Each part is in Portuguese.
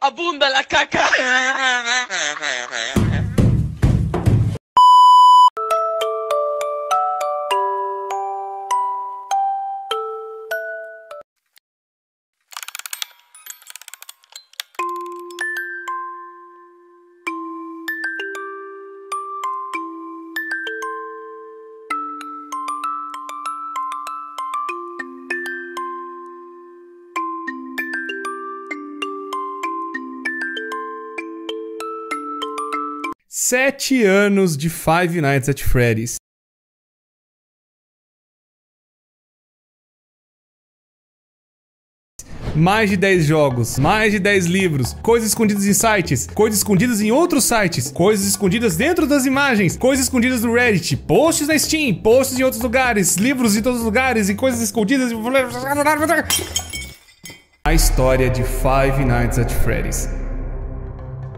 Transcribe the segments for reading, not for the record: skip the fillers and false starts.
Abunda la caca. Sete anos de Five Nights at Freddy's. Mais de 10 jogos, mais de 10 livros, coisas escondidas em sites, coisas escondidas em outros sites, coisas escondidas dentro das imagens, coisas escondidas no Reddit, posts na Steam, posts em outros lugares, livros em todos os lugares e coisas escondidas. A história de Five Nights at Freddy's.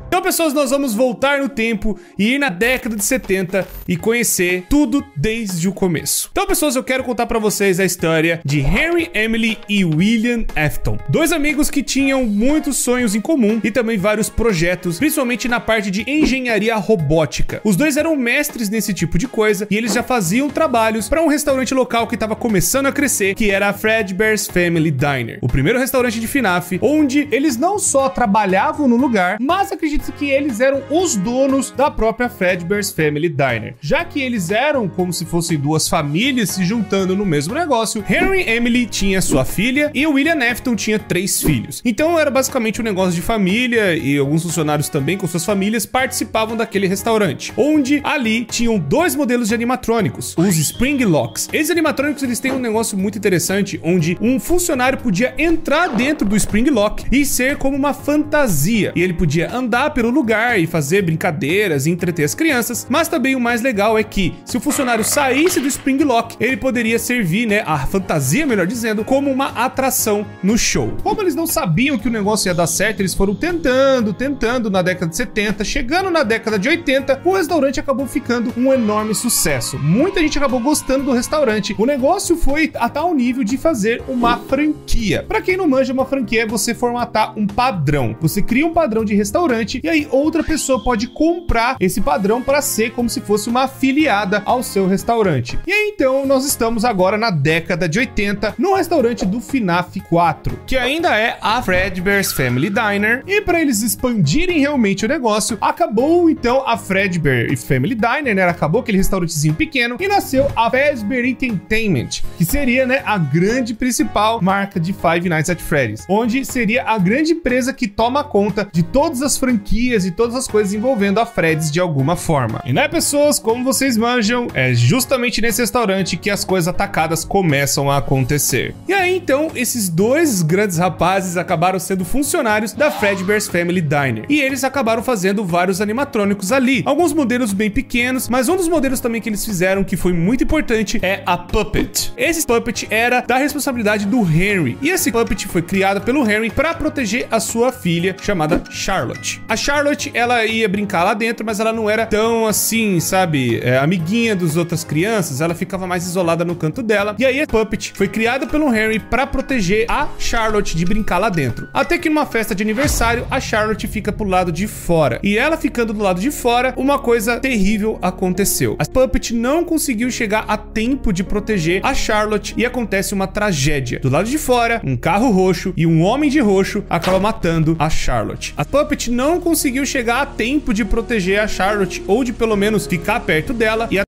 Então, pessoas, nós vamos voltar no tempo e ir na década de 70 e conhecer tudo desde o começo. Então, pessoas, eu quero contar pra vocês a história de Henry, Emily e William Afton. Dois amigos que tinham muitos sonhos em comum e também vários projetos, principalmente na parte de engenharia robótica. Os dois eram mestres nesse tipo de coisa e eles já faziam trabalhos para um restaurante local que estava começando a crescer, que era a Fredbear's Family Diner. O primeiro restaurante de FNAF, onde eles não só trabalhavam no lugar, mas acredito que eles eram os donos da própria Fredbear's Family Diner. Já que eles eram como se fossem duas famílias se juntando no mesmo negócio, Henry Emily tinha sua filha e o William Afton tinha 3 filhos. Então era basicamente um negócio de família e alguns funcionários também com suas famílias participavam daquele restaurante, onde ali tinham 2 modelos de animatrônicos, os Spring Locks. Esses animatrônicos, eles têm um negócio muito interessante, onde um funcionário podia entrar dentro do Spring Lock e ser como uma fantasia, e ele podia andar pelo lugar e fazer brincadeiras e entreter as crianças, mas também o mais legal é que se o funcionário saísse do Spring Lock, ele poderia servir, né, a fantasia, melhor dizendo, como uma atração no show. Como eles não sabiam que o negócio ia dar certo, eles foram tentando na década de 70, chegando na década de 80, o restaurante acabou ficando um enorme sucesso. Muita gente acabou gostando do restaurante. O negócio foi a tal nível de fazer uma franquia. Pra quem não manja, uma franquia é você formatar um padrão. Você cria um padrão de restaurante e aí outra pessoa pode comprar esse padrão para ser como se fosse uma afiliada ao seu restaurante. E aí então nós estamos agora na década de 80 no restaurante do FNAF 4, que ainda é a Fredbear's Family Diner, e para eles expandirem realmente o negócio, acabou então a Fredbear's Family Diner, né? Acabou aquele restaurantezinho pequeno e nasceu a Fazbear Entertainment, que seria, né, a grande principal marca de Five Nights at Freddy's, onde seria a grande empresa que toma conta de todas as franquias e todas as coisas envolvendo a Freddy's de alguma forma. E né, pessoas, como vocês manjam, é justamente nesse restaurante que as coisas atacadas começam a acontecer. E aí então, esses dois grandes rapazes acabaram sendo funcionários da Fredbear's Family Diner, e eles acabaram fazendo vários animatrônicos ali, alguns modelos bem pequenos, mas um dos modelos também que eles fizeram que foi muito importante é a Puppet. Esse Puppet era da responsabilidade do Henry, e esse Puppet foi criado pelo Henry para proteger a sua filha chamada Charlotte. A Charlotte, ela ia brincar lá dentro, mas ela não era tão assim, sabe, amiguinha das outras crianças, ela ficava mais isolada no canto dela. E aí a Puppet foi criada pelo Henry para proteger a Charlotte de brincar lá dentro. Até que numa festa de aniversário, a Charlotte fica pro lado de fora. E ela ficando do lado de fora, uma coisa terrível aconteceu. A Puppet não conseguiu chegar a tempo de proteger a Charlotte e acontece uma tragédia. Do lado de fora, um carro roxo e um homem de roxo acaba matando a Charlotte. A Puppet não conseguiu chegar a tempo de proteger a Charlotte, ou de pelo menos ficar perto dela, e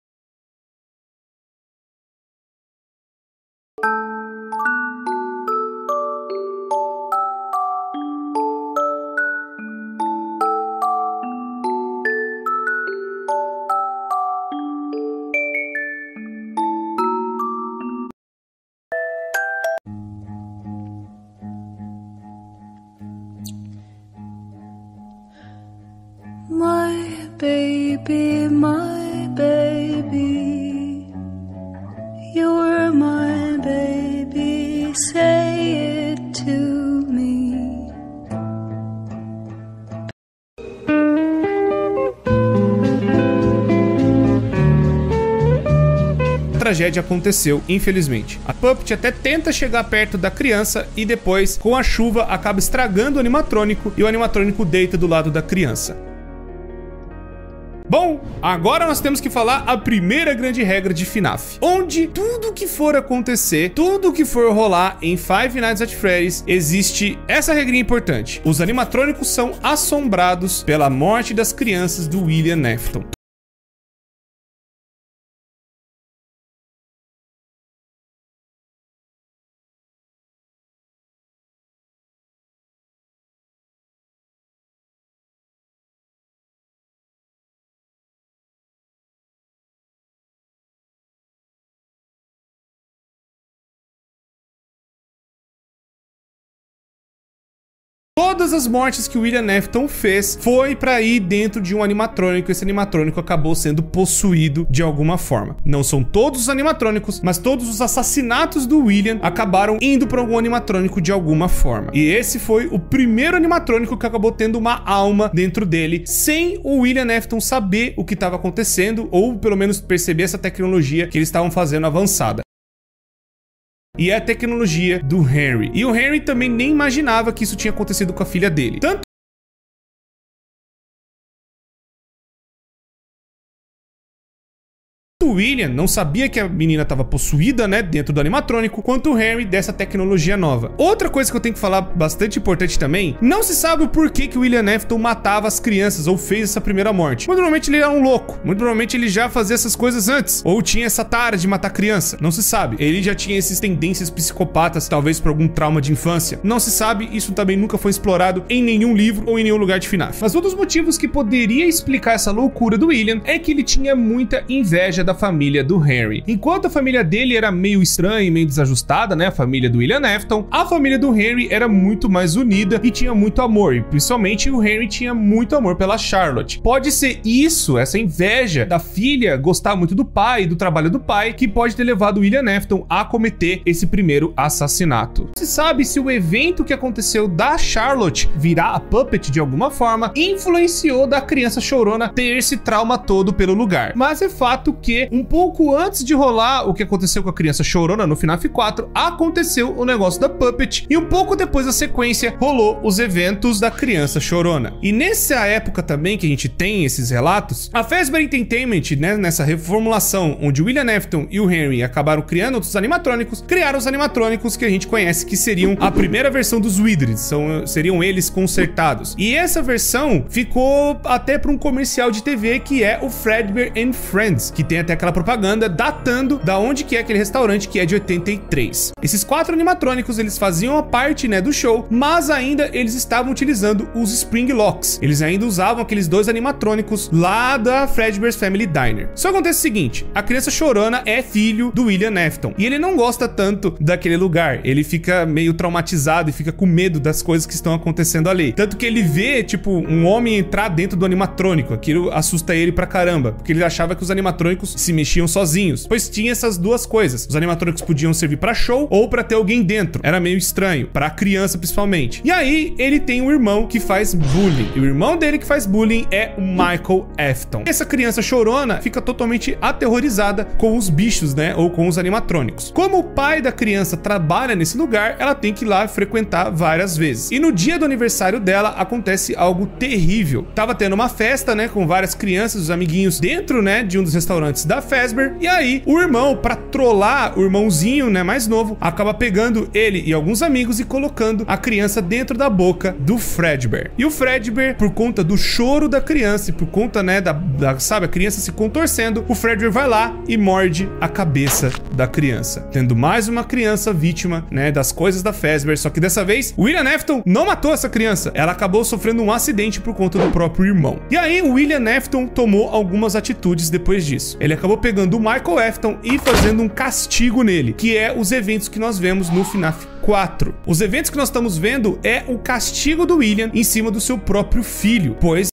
my baby, you're my baby, say it to me. tragédia aconteceu, infelizmente. A Puppet até tenta chegar perto da criança e depois, com a chuva, acaba estragando o animatrônico e o animatrônico deita do lado da criança. Bom, agora nós temos que falar a primeira grande regra de FNAF, onde tudo que for acontecer, tudo que for rolar em Five Nights at Freddy's, existe essa regrinha importante. Os animatrônicos são assombrados pela morte das crianças do William Afton. Todas as mortes que o William Afton fez foi pra ir dentro de um animatrônico. Esse animatrônico acabou sendo possuído de alguma forma. Não são todos os animatrônicos, mas todos os assassinatos do William acabaram indo pra algum animatrônico de alguma forma. E esse foi o primeiro animatrônico que acabou tendo uma alma dentro dele, sem o William Afton saber o que estava acontecendo, ou pelo menos perceber essa tecnologia que eles estavam fazendo avançada. E é a tecnologia do Henry. E o Henry também nem imaginava que isso tinha acontecido com a filha dele. Tanto o William não sabia que a menina estava possuída, né, dentro do animatrônico, quanto o Henry dessa tecnologia nova. Outra coisa que eu tenho que falar bastante importante também, não se sabe o porquê que o William Afton matava as crianças ou fez essa primeira morte. Muito provavelmente ele era um louco, muito provavelmente ele já fazia essas coisas antes, ou tinha essa tara de matar criança, não se sabe. Ele já tinha essas tendências psicopatas, talvez por algum trauma de infância, não se sabe, isso também nunca foi explorado em nenhum livro ou em nenhum lugar de FNAF. Mas um dos motivos que poderia explicar essa loucura do William é que ele tinha muita inveja da família do Henry. Enquanto a família dele era meio estranha e meio desajustada, né, a família do William Afton, a família do Henry era muito mais unida e tinha muito amor, e principalmente o Henry tinha muito amor pela Charlotte. Pode ser isso, essa inveja da filha gostar muito do pai, do trabalho do pai, que pode ter levado o William Afton a cometer esse primeiro assassinato. Não se sabe se o evento que aconteceu da Charlotte virar a Puppet de alguma forma influenciou da criança chorona ter esse trauma todo pelo lugar, mas é fato que um pouco antes de rolar o que aconteceu com a criança chorona no FNAF 4, aconteceu o negócio da Puppet, e um pouco depois da sequência rolou os eventos da criança chorona. E nessa época também que a gente tem esses relatos, a Fazbear Entertainment, né, nessa reformulação onde o William Afton e o Henry acabaram criando outros animatrônicos, criaram os animatrônicos que a gente conhece, que seriam a primeira versão dos Wizards, seriam eles consertados. E essa versão ficou até para um comercial de TV que é o Fredbear and Friends, que tem até aquela propaganda datando da onde que é aquele restaurante, que é de 83. Esses 4 animatrônicos, eles faziam a parte, né, do show, mas ainda eles estavam utilizando os Spring Locks. Eles ainda usavam aqueles 2 animatrônicos lá da Fredbear's Family Diner. Só acontece o seguinte, a criança chorona é filho do William Afton, e ele não gosta tanto daquele lugar, ele fica meio traumatizado e fica com medo das coisas que estão acontecendo ali. Tanto que ele vê, tipo, um homem entrar dentro do animatrônico, aquilo assusta ele pra caramba, porque ele achava que os animatrônicos se mexiam sozinhos, pois tinha essas duas coisas. Os animatrônicos podiam servir pra show ou pra ter alguém dentro. Era meio estranho, pra criança principalmente. E aí, ele tem um irmão que faz bullying, e o irmão dele que faz bullying é o Michael Afton. Essa criança chorona fica totalmente aterrorizada com os bichos, né, ou com os animatrônicos. Como o pai da criança trabalha nesse lugar, ela tem que ir lá frequentar várias vezes. E no dia do aniversário dela, acontece algo terrível. Tava tendo uma festa, né, com várias crianças, os amiguinhos dentro, né, de um dos restaurantes da Fazbear, e aí o irmão, pra trollar o irmãozinho, né, mais novo, acaba pegando ele e alguns amigos e colocando a criança dentro da boca do Fredbear. E o Fredbear, por conta do choro da criança e por conta, né, sabe, a criança se contorcendo, o Fredbear vai lá e morde a cabeça da criança, tendo mais uma criança vítima, né, das coisas da Fazbear. Só que dessa vez, o William Afton não matou essa criança, ela acabou sofrendo um acidente por conta do próprio irmão. E aí o William Afton tomou algumas atitudes depois disso. Ele acabou pegando o Michael Afton e fazendo um castigo nele, que é os eventos que nós vemos no FNAF 4. Os eventos que nós estamos vendo é o castigo do William em cima do seu próprio filho, pois